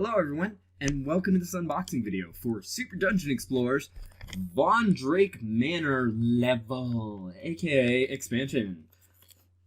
Hello everyone, and welcome to this unboxing video for Super Dungeon Explorers Drakk Manor level, aka expansion.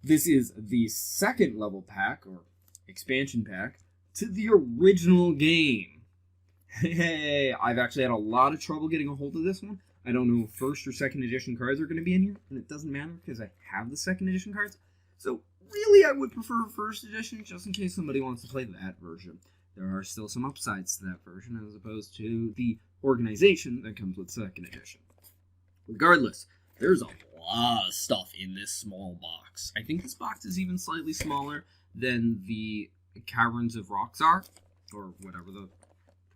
This is the second level pack, or expansion pack, to the original game. Hey, I've actually had a lot of trouble getting a hold of this one. I don't know if first or second edition cards are going to be in here, and it doesn't matter because I have the second edition cards. So really I would prefer first edition just in case somebody wants to play that version. There are still some upsides to that version as opposed to the organization that comes with second edition. Regardless, there's a lot of stuff in this small box. I think this box is even slightly smaller than the Caverns of Roxar, or whatever the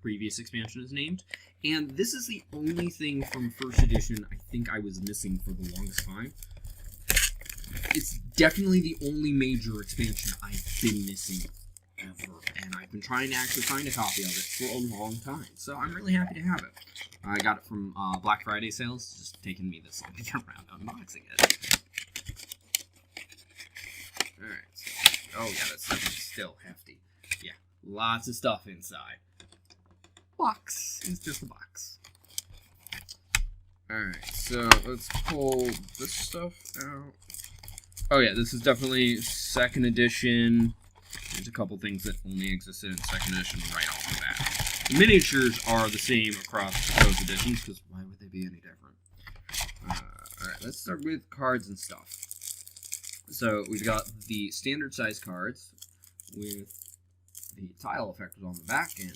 previous expansion is named. And this is the only thing from first edition I think I was missing for the longest time. It's definitely the only major expansion I've been missing ever, and I've been trying to actually find a copy of it for a long time, so I'm really happy to have it. I got it from Black Friday sales. It's just taking me this long to get around unboxing it. Alright, so, oh yeah, that's still hefty. Yeah, lots of stuff inside. Box is just a box. Alright, so let's pull this stuff out. Oh yeah, this is definitely second edition. There's a couple things that only existed in second edition right off the bat. The miniatures are the same across those editions, because why would they be any different? Alright, let's start with cards and stuff. So, we've got the standard size cards with the tile effect on the back, and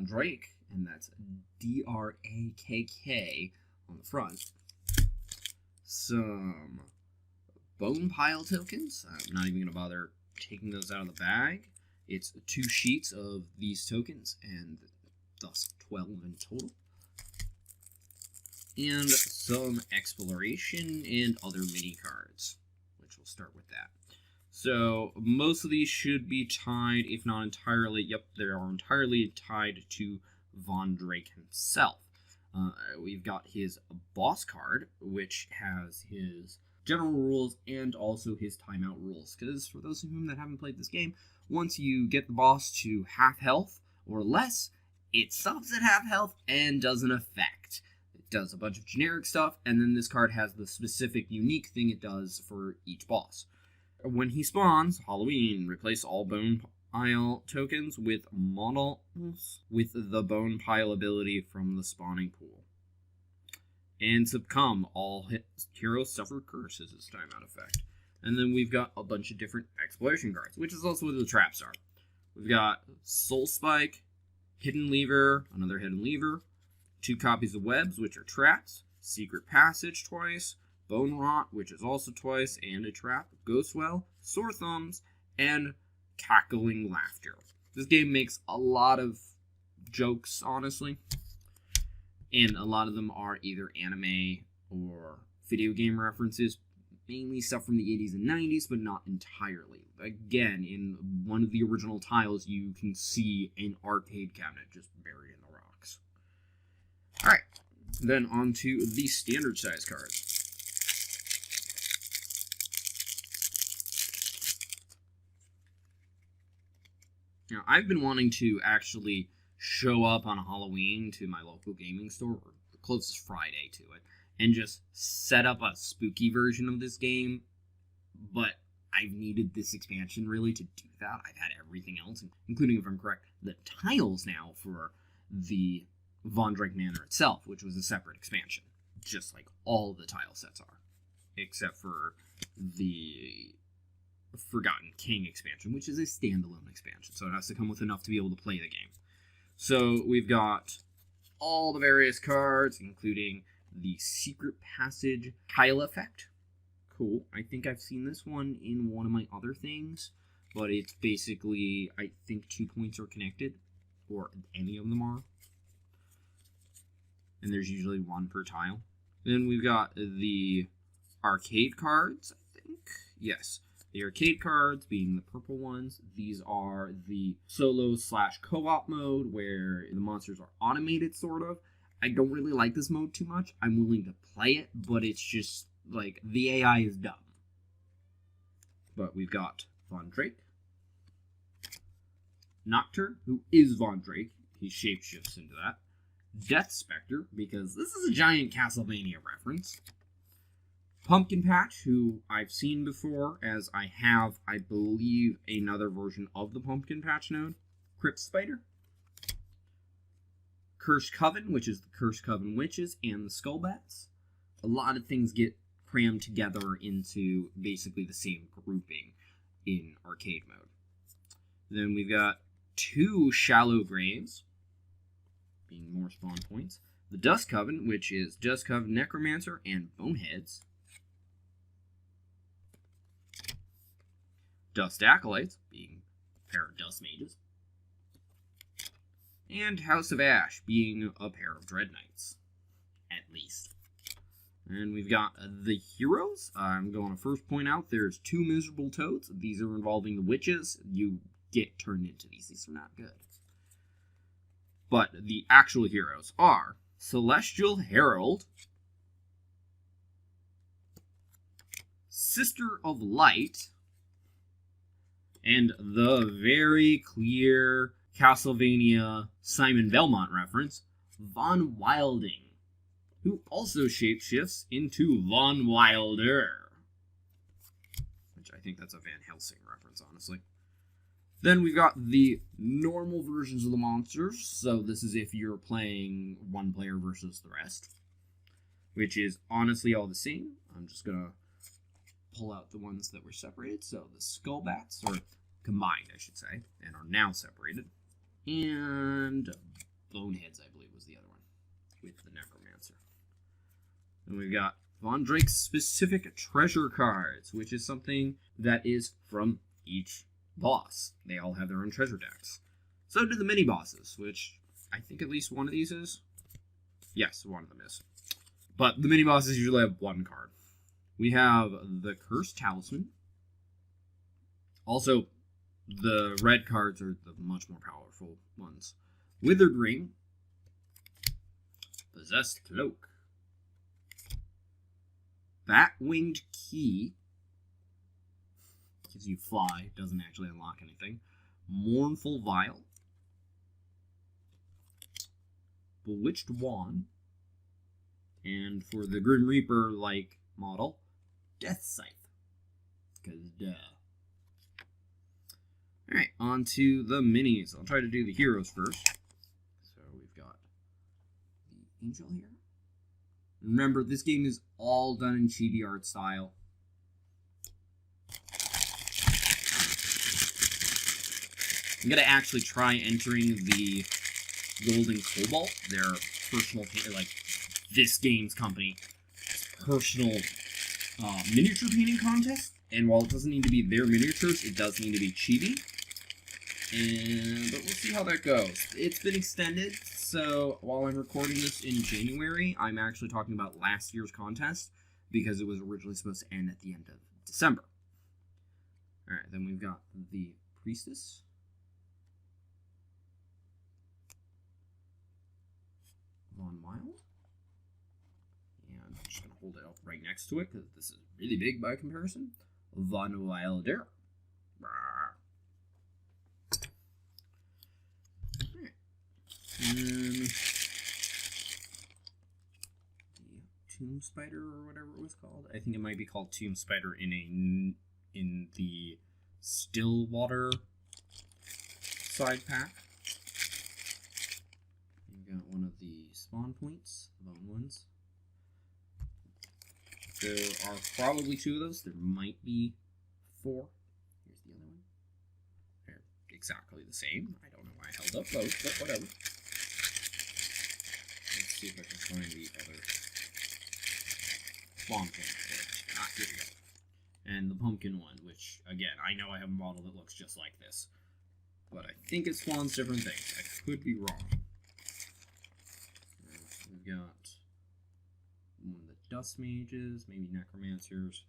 Drakk, and that's D-R-A-K-K on the front. Some bone pile tokens. I'm not even going to bother taking those out of the bag. It's 2 sheets of these tokens, and thus 12 in total. And some exploration and other mini cards, which we'll start with that. So most of these should be tied, if not entirely, yep, they are entirely tied to Drakk himself. We've got his boss card, which has his general rules and also his timeout rules, because for those of you that haven't played this game, once you get the boss to half health or less, it stops at half health and does an effect. It does a bunch of generic stuff, and then this card has the specific unique thing it does for each boss. When he spawns, Halloween, replace all bone pile tokens with models with the bone pile ability from the spawning pool. And succumb, all heroes suffer curses as timeout effect. And then we've got a bunch of different exploration cards, which is also what the traps are. We've got Soul Spike, Hidden Lever, another Hidden Lever, 2 copies of Webs, which are traps, Secret Passage twice, Bone Rot, which is also twice, and a trap, Ghostwell, Sore Thumbs, and Cackling Laughter. This game makes a lot of jokes, honestly. And a lot of them are either anime or video game references, mainly stuff from the 80s and 90s, but not entirely. Again, in one of the original tiles, you can see an arcade cabinet just buried in the rocks. Alright, then on to the standard size cards. Now, I've been wanting to actually show up on Halloween to my local gaming store, or the closest Friday to it, and just set up a spooky version of this game, but I've needed this expansion really to do that. I've had everything else, including, if I'm correct, the tiles now for the Drakk Manor itself, which was a separate expansion, just like all the tile sets are, except for the Forgotten King expansion, which is a standalone expansion, so it has to come with enough to be able to play the game. So we've got all the various cards, including the Secret Passage tile effect. Cool. I think I've seen this one in one of my other things, but it's basically, I think 2 points are connected, or any of them are. And there's usually 1 per tile. Then we've got the arcade cards, I think. Yes. The arcade cards being the purple ones. These are the solo/co-op mode where the monsters are automated, sort of. I don't really like this mode too much. I'm willing to play it, but it's just, like, the AI is dumb. But we've got Drakk, Nocturne, who is Von Drake. He shapeshifts into that. Death Spectre, because this is a giant Castlevania reference. Pumpkin Patch, who I've seen before, as I have, I believe, another version of the Pumpkin Patch node. Crypt Spider. Cursed Coven, which is the Cursed Coven Witches, and the Skullbats. A lot of things get crammed together into basically the same grouping in arcade mode. Then we've got 2 Shallow Graves, being more spawn points. The Dust Coven, which is Dust Coven Necromancer and Boneheads. Dust Acolytes, being a pair of Dust Mages. And House of Ash, being a pair of Dread Knights, at least. And we've got the heroes. I'm going to first point out there's 2 Miserable Toads. These are involving the witches. You get turned into these. These are not good. But the actual heroes are Celestial Herald, Sister of Light, and the very clear Castlevania Simon Belmont reference, Von Wilding, who also shapeshifts into Von Wilder. Which I think that's a Van Helsing reference, honestly. Then we've got the normal versions of the monsters. So this is if you're playing one player versus the rest, which is honestly all the same. I'm just going to pull out the ones that were separated. So the Skullbats, or combined, I should say, and are now separated. And Boneheads, I believe, was the other one, with the Necromancer. Then we've got Von Drake's specific treasure cards, which is something that is from each boss. They all have their own treasure decks. So do the mini-bosses, which I think at least one of these is. Yes, one of them is. But the mini-bosses usually have one card. We have the Cursed Talisman. Also, the red cards are the much more powerful ones. Withered Ring. Possessed Cloak. Bat-Winged Key. Gives you fly, doesn't actually unlock anything. Mournful Vial. Bewitched Wand. And for the Grim Reaper-like model, Death Scythe. Because duh. Alright, on to the minis. I'll try to do the heroes first. So we've got the Angel here. Remember, this game is all done in chibi art style. I'm going to actually try entering the Golden Cobalt, their personal, like, this game's company, personal miniature painting contest. And while it doesn't need to be their miniatures, it does need to be chibi. But we'll see how that goes. It's been extended, so while I'm recording this in January, I'm actually talking about last year's contest, because it was originally supposed to end at the end of December. Alright, then we've got the Priestess. Von Wild. And I'm just going to hold it up right next to it, because this is really big by comparison. Von Wilder. The Tomb Spider, or whatever it was called. I think it might be called Tomb Spider in the Stillwater side pack. You've got one of the spawn points, the bone ones. There are probably 2 of those. There might be 4. Here's the other one. They're exactly the same. I don't know why I held up both, but whatever. Let's see if I can find the other spawn point. Ah, here we go. And the pumpkin one, which, again, I know I have a model that looks just like this. But I think it spawns different things. I could be wrong. We've got one of the Dust Mages, maybe Necromancers.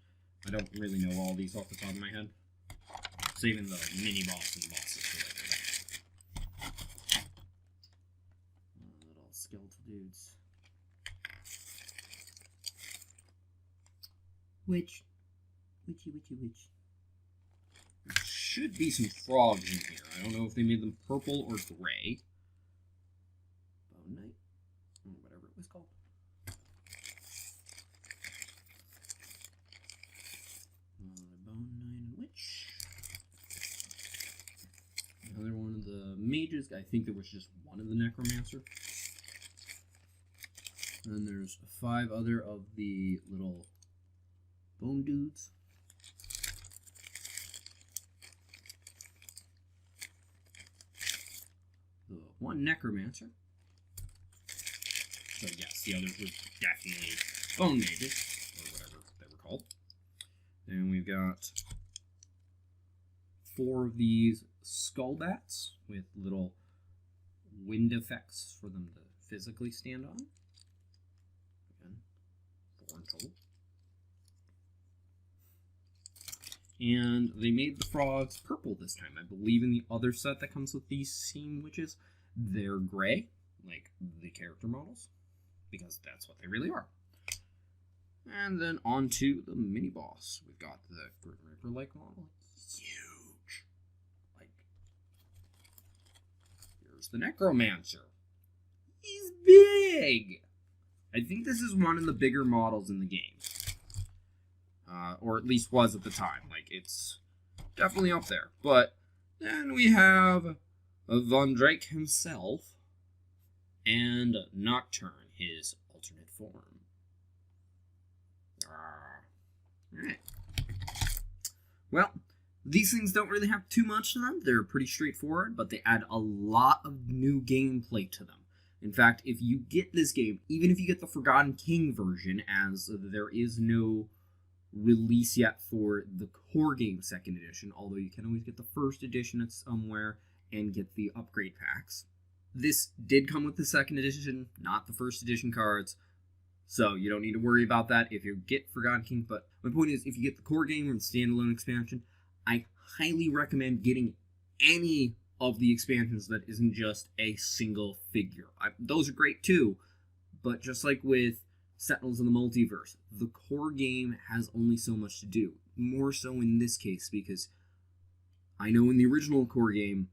I don't really know all these off the top of my head. Saving the mini-boss and bosses for later. Little skeletal dudes. Which? should be some frogs in here. I don't know if they made them purple or gray. Bone Knight? Whatever it was called. Bone Knight and Witch. Another one of the mages. I think there was just one of the Necromancer. And then there's 5 other of the little bone dudes. The one Necromancer. So yes, the others were definitely bone mages, or whatever they were called. And we've got 4 of these skull bats with little wind effects for them to physically stand on. Again, 4 in total. And they made the frogs purple this time. I believe in the other set that comes with these same witches, they're gray, like the character models, because that's what they really are. And then on to the mini boss. We've got the Grim Reaper-like model. Huge. Like, here's the Necromancer. He's big. I think this is one of the bigger models in the game. Or at least was at the time. Like, it's definitely up there. But then we have Von Drakk himself and Nocturne, his alternate form. Alright. Well, these things don't really have too much to them. They're pretty straightforward, but they add a lot of new gameplay to them. In fact, if you get this game, even if you get the Forgotten King version, as there is no release yet for the core game 2nd edition, although you can always get the 1st edition at somewhere and get the upgrade packs. This did come with the 2nd edition, not the 1st edition cards, so you don't need to worry about that if you get Forgotten King. But my point is, if you get the core game or the standalone expansion, I highly recommend getting any of the expansions that isn't just a single figure. Those are great too, but just like with Sentinels in the Multiverse, the core game has only so much to do. More so in this case, because I know in the original core game,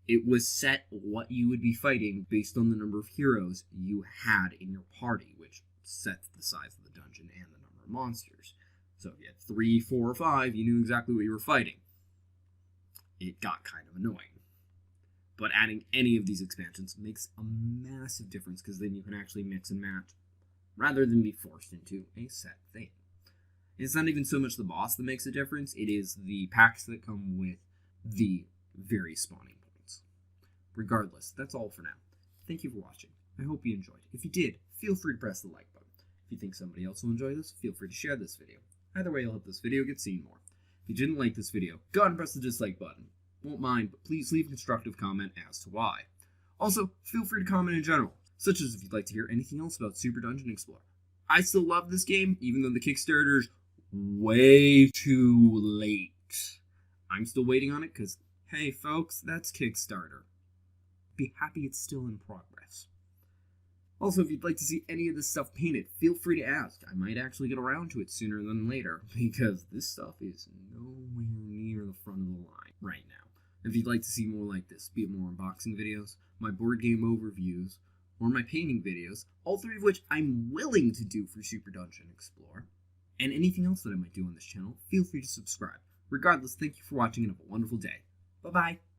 it was set what you would be fighting based on the number of heroes you had in your party, which sets the size of the dungeon and the number of monsters. So if you had 3, 4, or 5, you knew exactly what you were fighting. It got kind of annoying. But adding any of these expansions makes a massive difference, because then you can actually mix and match rather than be forced into a set thing. It's not even so much the boss that makes a difference, it is the packs that come with the various spawning points. Regardless, that's all for now. Thank you for watching. I hope you enjoyed. If you did, feel free to press the like button. If you think somebody else will enjoy this, feel free to share this video. Either way, it'll help this video get seen more. If you didn't like this video, go ahead and press the dislike button. Won't mind, but please leave a constructive comment as to why. Also, feel free to comment in general, such as if you'd like to hear anything else about Super Dungeon Explorer. I still love this game, even though the Kickstarter's way too late. I'm still waiting on it, because, hey folks, that's Kickstarter. Be happy it's still in progress. Also, if you'd like to see any of this stuff painted, feel free to ask. I might actually get around to it sooner than later, because this stuff is nowhere near the front of the line right now. If you'd like to see more like this, be it more unboxing videos, my board game overviews, or my painting videos, all 3 of which I'm willing to do for Super Dungeon Explorer, and anything else that I might do on this channel, feel free to subscribe. Regardless, thank you for watching and have a wonderful day. Bye-bye.